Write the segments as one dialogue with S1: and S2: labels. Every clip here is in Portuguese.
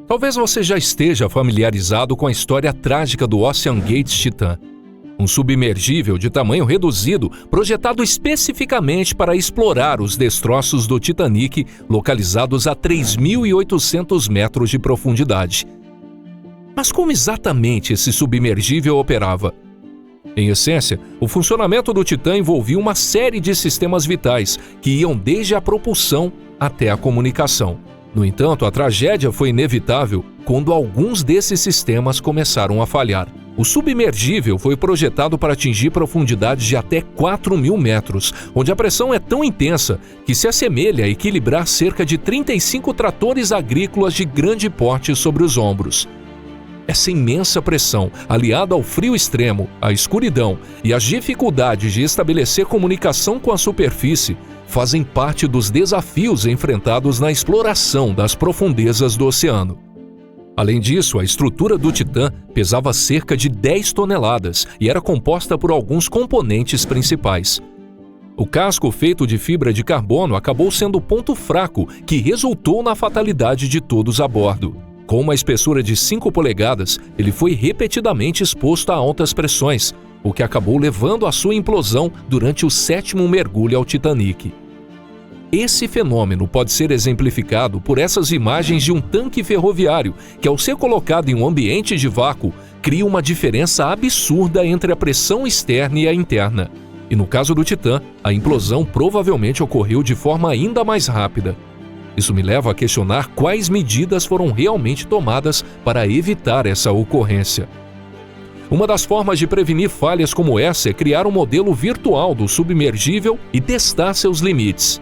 S1: Talvez você já esteja familiarizado com a história trágica do OceanGate Titan, um submergível de tamanho reduzido projetado especificamente para explorar os destroços do Titanic localizados a 3.800 metros de profundidade. Mas como exatamente esse submergível operava? Em essência, o funcionamento do Titã envolvia uma série de sistemas vitais que iam desde a propulsão até a comunicação. No entanto, a tragédia foi inevitável quando alguns desses sistemas começaram a falhar. O submergível foi projetado para atingir profundidades de até 4.000 metros, onde a pressão é tão intensa que se assemelha a equilibrar cerca de 35 tratores agrícolas de grande porte sobre os ombros. Essa imensa pressão, aliada ao frio extremo, à escuridão e às dificuldades de estabelecer comunicação com a superfície, fazem parte dos desafios enfrentados na exploração das profundezas do oceano. Além disso, a estrutura do Titã pesava cerca de 10 toneladas e era composta por alguns componentes principais. O casco feito de fibra de carbono acabou sendo o ponto fraco que resultou na fatalidade de todos a bordo. Com uma espessura de 5 polegadas, ele foi repetidamente exposto a altas pressões, o que acabou levando à sua implosão durante o 7º mergulho ao Titanic. Esse fenômeno pode ser exemplificado por essas imagens de um tanque ferroviário que, ao ser colocado em um ambiente de vácuo, cria uma diferença absurda entre a pressão externa e a interna. E no caso do Titã, a implosão provavelmente ocorreu de forma ainda mais rápida. Isso me leva a questionar quais medidas foram realmente tomadas para evitar essa ocorrência. Uma das formas de prevenir falhas como essa é criar um modelo virtual do submergível e testar seus limites.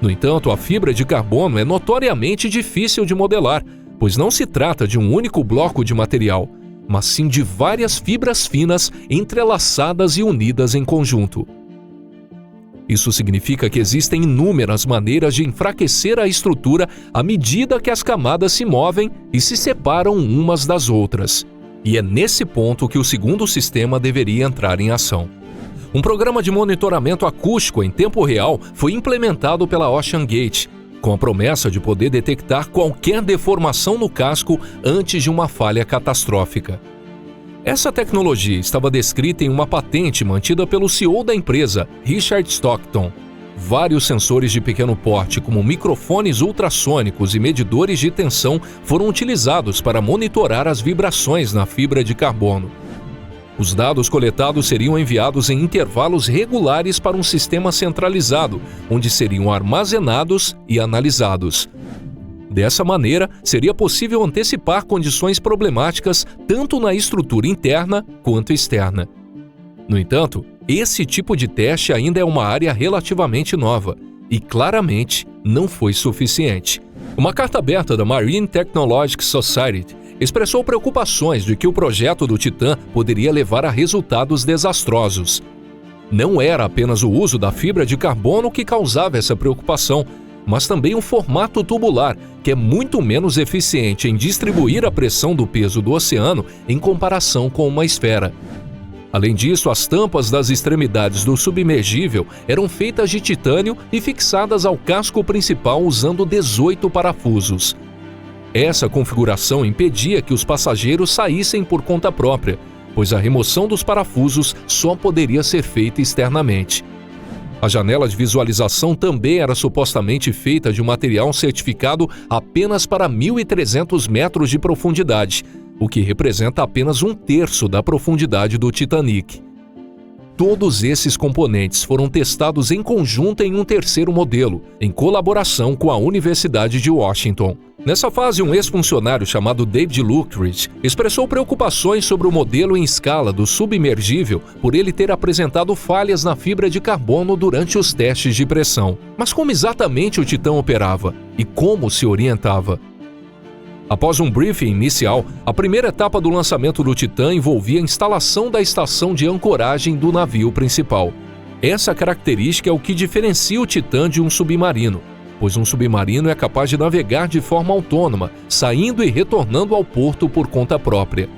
S1: No entanto, a fibra de carbono é notoriamente difícil de modelar, pois não se trata de um único bloco de material, mas sim de várias fibras finas entrelaçadas e unidas em conjunto. Isso significa que existem inúmeras maneiras de enfraquecer a estrutura à medida que as camadas se movem e se separam umas das outras. E é nesse ponto que o segundo sistema deveria entrar em ação. Um programa de monitoramento acústico em tempo real foi implementado pela OceanGate, com a promessa de poder detectar qualquer deformação no casco antes de uma falha catastrófica. Essa tecnologia estava descrita em uma patente mantida pelo CEO da empresa, Richard Stockton. Vários sensores de pequeno porte, como microfones ultrassônicos e medidores de tensão, foram utilizados para monitorar as vibrações na fibra de carbono. Os dados coletados seriam enviados em intervalos regulares para um sistema centralizado, onde seriam armazenados e analisados. Dessa maneira, seria possível antecipar condições problemáticas tanto na estrutura interna quanto externa. No entanto, esse tipo de teste ainda é uma área relativamente nova e, claramente, não foi suficiente. Uma carta aberta da Marine Technological Society expressou preocupações de que o projeto do Titã poderia levar a resultados desastrosos. Não era apenas o uso da fibra de carbono que causava essa preocupação, mas também um formato tubular, que é muito menos eficiente em distribuir a pressão do peso do oceano em comparação com uma esfera. Além disso, as tampas das extremidades do submergível eram feitas de titânio e fixadas ao casco principal usando 18 parafusos. Essa configuração impedia que os passageiros saíssem por conta própria, pois a remoção dos parafusos só poderia ser feita externamente. A janela de visualização também era supostamente feita de um material certificado apenas para 1.300 metros de profundidade, o que representa apenas 1/3 da profundidade do Titanic. Todos esses componentes foram testados em conjunto em um terceiro modelo, em colaboração com a Universidade de Washington. Nessa fase, um ex-funcionário chamado David Lockridge expressou preocupações sobre o modelo em escala do submergível por ele ter apresentado falhas na fibra de carbono durante os testes de pressão. Mas como exatamente o Titã operava? E como se orientava? Após um briefing inicial, a primeira etapa do lançamento do Titã envolvia a instalação da estação de ancoragem do navio principal. Essa característica é o que diferencia o Titã de um submarino, pois um submarino é capaz de navegar de forma autônoma, saindo e retornando ao porto por conta própria.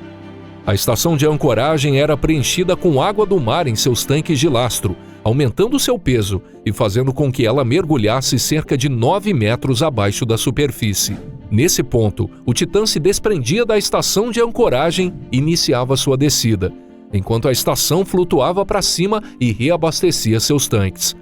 S1: A estação de ancoragem era preenchida com água do mar em seus tanques de lastro, aumentando seu peso e fazendo com que ela mergulhasse cerca de 9 metros abaixo da superfície. Nesse ponto, o Titã se desprendia da estação de ancoragem e iniciava sua descida, enquanto a estação flutuava para cima e reabastecia seus tanques.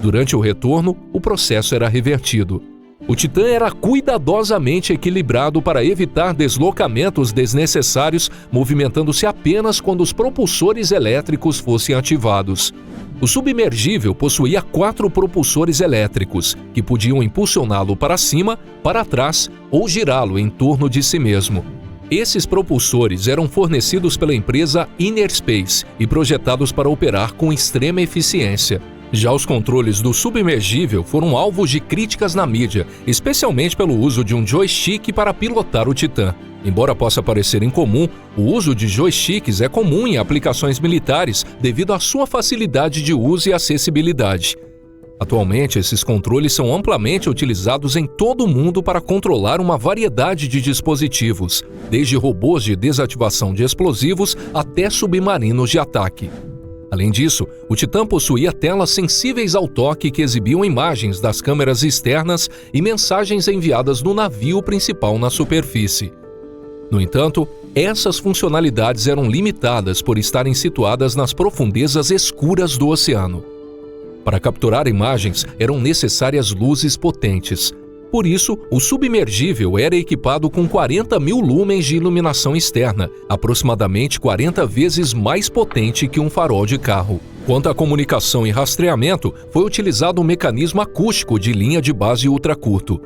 S1: Durante o retorno, o processo era revertido. O Titã era cuidadosamente equilibrado para evitar deslocamentos desnecessários, movimentando-se apenas quando os propulsores elétricos fossem ativados. O submergível possuía 4 propulsores elétricos, que podiam impulsioná-lo para cima, para trás ou girá-lo em torno de si mesmo. Esses propulsores eram fornecidos pela empresa Innerspace e projetados para operar com extrema eficiência. Já os controles do submergível foram alvos de críticas na mídia, especialmente pelo uso de um joystick para pilotar o Titã. Embora possa parecer incomum, o uso de joysticks é comum em aplicações militares devido à sua facilidade de uso e acessibilidade. Atualmente, esses controles são amplamente utilizados em todo o mundo para controlar uma variedade de dispositivos, desde robôs de desativação de explosivos até submarinos de ataque. Além disso, o Titã possuía telas sensíveis ao toque que exibiam imagens das câmeras externas e mensagens enviadas do navio principal na superfície. No entanto, essas funcionalidades eram limitadas por estarem situadas nas profundezas escuras do oceano. Para capturar imagens, eram necessárias luzes potentes. Por isso, o submergível era equipado com 40.000 lumens de iluminação externa, aproximadamente 40 vezes mais potente que um farol de carro. Quanto à comunicação e rastreamento, foi utilizado um mecanismo acústico de linha de base ultracurto.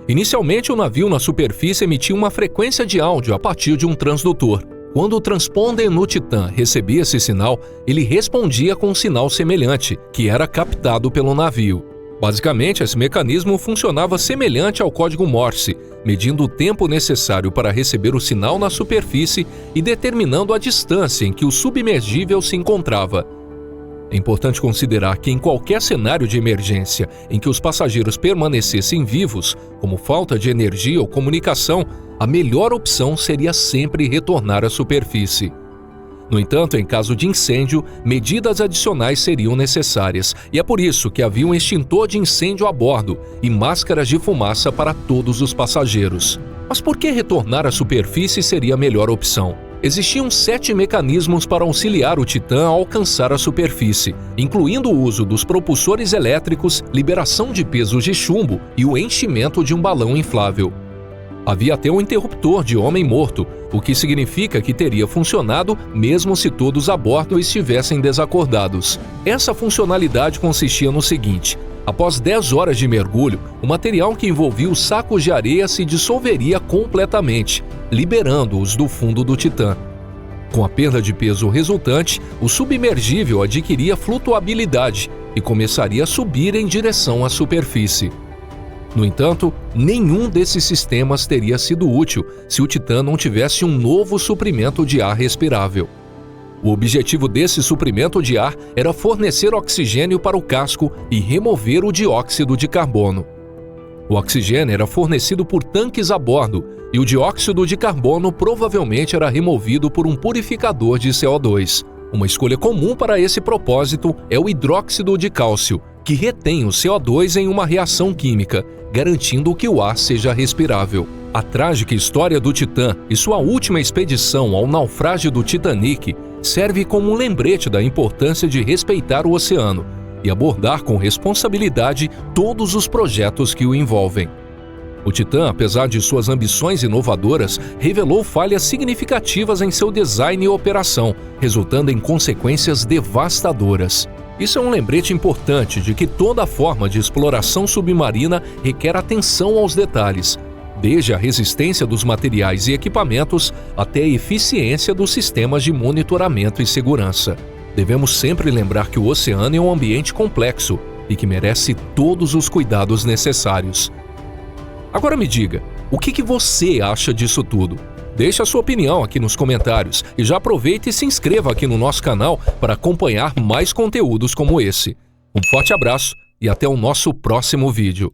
S1: Inicialmente, o navio na superfície emitia uma frequência de áudio a partir de um transdutor. Quando o transponder no Titã recebia esse sinal, ele respondia com um sinal semelhante, que era captado pelo navio. Basicamente, esse mecanismo funcionava semelhante ao código Morse, medindo o tempo necessário para receber o sinal na superfície e determinando a distância em que o submergível se encontrava. É importante considerar que em qualquer cenário de emergência em que os passageiros permanecessem vivos, como falta de energia ou comunicação, a melhor opção seria sempre retornar à superfície. No entanto, em caso de incêndio, medidas adicionais seriam necessárias, e é por isso que havia um extintor de incêndio a bordo e máscaras de fumaça para todos os passageiros. Mas por que retornar à superfície seria a melhor opção? Existiam 7 mecanismos para auxiliar o Titã a alcançar a superfície, incluindo o uso dos propulsores elétricos, liberação de pesos de chumbo e o enchimento de um balão inflável. Havia até um interruptor de homem morto, o que significa que teria funcionado mesmo se todos a bordo estivessem desacordados. Essa funcionalidade consistia no seguinte: após 10 horas de mergulho, o material que envolvia os sacos de areia se dissolveria completamente, liberando-os do fundo do Titã. Com a perda de peso resultante, o submergível adquiria flutuabilidade e começaria a subir em direção à superfície. No entanto, nenhum desses sistemas teria sido útil se o Titã não tivesse um novo suprimento de ar respirável. O objetivo desse suprimento de ar era fornecer oxigênio para o casco e remover o dióxido de carbono. O oxigênio era fornecido por tanques a bordo e o dióxido de carbono provavelmente era removido por um purificador de CO2. Uma escolha comum para esse propósito é o hidróxido de cálcio, que retém o CO2 em uma reação química, garantindo que o ar seja respirável. A trágica história do Titã e sua última expedição ao naufrágio do Titanic serve como um lembrete da importância de respeitar o oceano e abordar com responsabilidade todos os projetos que o envolvem. O Titã, apesar de suas ambições inovadoras, revelou falhas significativas em seu design e operação, resultando em consequências devastadoras. Isso é um lembrete importante de que toda forma de exploração submarina requer atenção aos detalhes, desde a resistência dos materiais e equipamentos até a eficiência dos sistemas de monitoramento e segurança. Devemos sempre lembrar que o oceano é um ambiente complexo e que merece todos os cuidados necessários. Agora me diga, o que você acha disso tudo? Deixe a sua opinião aqui nos comentários e já aproveite e se inscreva aqui no nosso canal para acompanhar mais conteúdos como esse. Um forte abraço e até o nosso próximo vídeo.